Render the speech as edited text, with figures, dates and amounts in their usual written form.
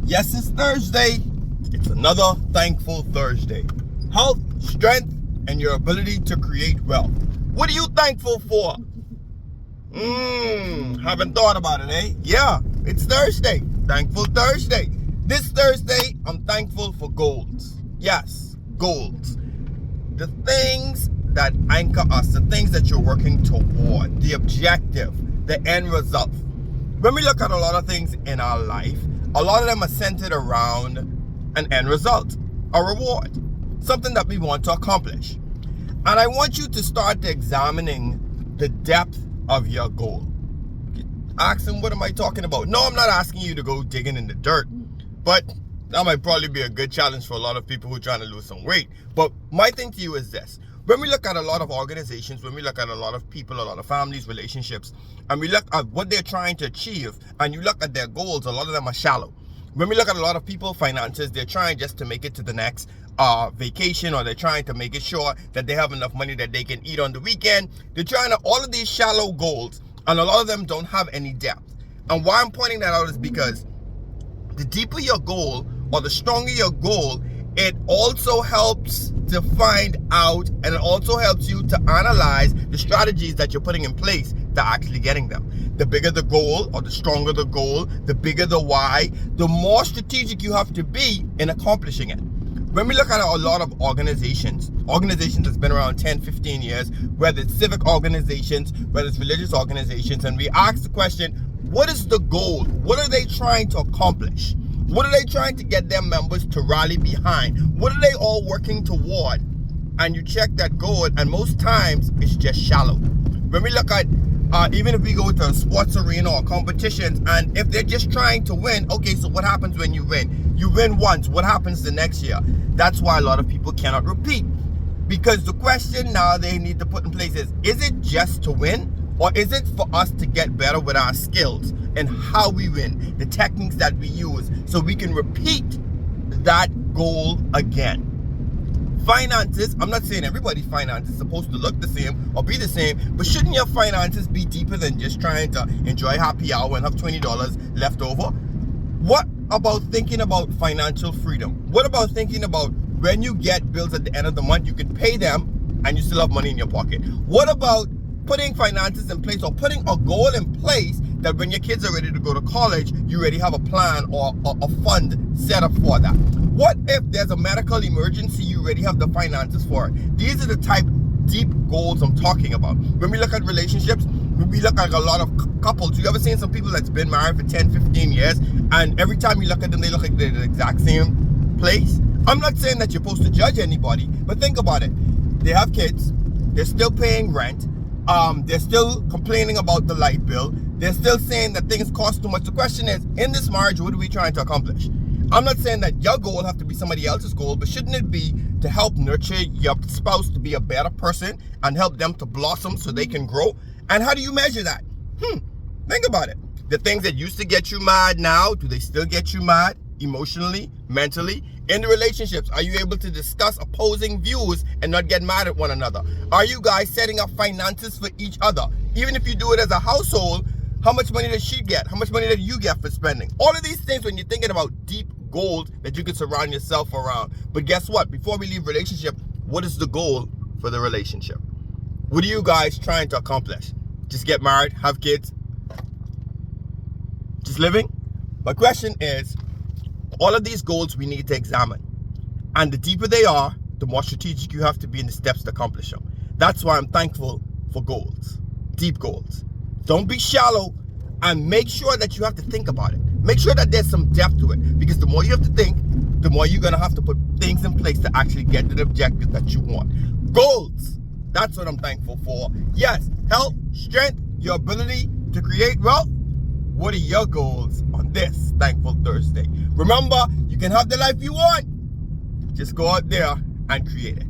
Yes, it's Thursday. It's another thankful Thursday. Health, strength, and your ability to create wealth. What are you thankful for? Haven't thought about it, eh? Yeah, it's Thursday. Thankful Thursday. This Thursday, I'm thankful for goals. Yes, goals. The things that anchor us, the things that you're working toward, the objective, the end result. When we look at a lot of things in our life, a lot of them are centered around an end result, a reward, something that we want to accomplish. And I want you to start examining the depth of your goal. Asking, what am I talking about? No, I'm not asking you to go digging in the dirt, but that might probably be a good challenge for a lot of people who are trying to lose some weight. But my thing to you is this. When we look at a lot of organizations, when we look at a lot of people, a lot of families, relationships, and we look at what they're trying to achieve, and you look at their goals, a lot of them are shallow. When we look at a lot of people, finances, they're trying just to make it to the next vacation, or they're trying to make it sure that they have enough money that they can eat on the weekend. They're trying to, all of these shallow goals, and a lot of them don't have any depth. And why I'm pointing that out is because the deeper your goal, or the stronger your goal, it also helps to find out, and it also helps you to analyze the strategies that you're putting in place to actually getting them. The bigger the goal, or the stronger the goal, the bigger the why, the more strategic you have to be in accomplishing it. When we look at a lot of organizations that's been around 10, 15 years, whether it's civic organizations, whether it's religious organizations, and we ask the question, what is the goal? What are they trying to accomplish? What are they trying to get their members to rally behind? What are they all working toward? And you check that goal, and most times it's just shallow. When we look at, even if we go to a sports arena or competitions, and if they're just trying to win, okay, so what happens when you win? You win once, what happens the next year? That's why a lot of people cannot repeat. Because the question now they need to put in place is it just to win? Or is it for us to get better with our skills and how we win, the techniques that we use, so we can repeat that goal again? Finances, I'm not saying everybody's finances is supposed to look the same or be the same, but shouldn't your finances be deeper than just trying to enjoy happy hour and have $20 left over? What about thinking about financial freedom? What about thinking about when you get bills at the end of the month, you can pay them and you still have money in your pocket? What about putting finances in place, or putting a goal in place that when your kids are ready to go to college, you already have a plan or a fund set up for that? What if there's a medical emergency, you already have the finances for it? These are the type deep goals I'm talking about. When we look at relationships, when we look at a lot of couples, you ever seen some people that's been married for 10, 15 years, and every time you look at them, they look like they're in the exact same place? I'm not saying that you're supposed to judge anybody, but think about it. They have kids, they're still paying rent, they're still complaining about the light bill. They're still saying that things cost too much. The question is, in this marriage, what are we trying to accomplish? I'm not saying that your goal have to be somebody else's goal, but shouldn't it be to help nurture your spouse to be a better person and help them to blossom so they can grow? And how do you measure that? Think about it. The things that used to get you mad now, do they still get you mad emotionally, mentally? In the relationships, are you able to discuss opposing views and not get mad at one another? Are you guys setting up finances for each other? Even if you do it as a household, how much money does she get? How much money did you get for spending? All of these things, when you're thinking about deep goals that you can surround yourself around. But guess what? Before we leave relationship, what is the goal for the relationship? What are you guys trying to accomplish? Just get married, have kids, just living? My question is, all of these goals we need to examine. And the deeper they are, the more strategic you have to be in the steps to accomplish them. That's why I'm thankful for goals, deep goals. Don't be shallow, and make sure that you have to think about it. Make sure that there's some depth to it, because the more you have to think, the more you're going to have to put things in place to actually get to the objective that you want. Goals, that's what I'm thankful for. Yes, health, strength, your ability to create wealth. What are your goals on this Thankful Thursday? Remember, you can have the life you want. Just go out there and create it.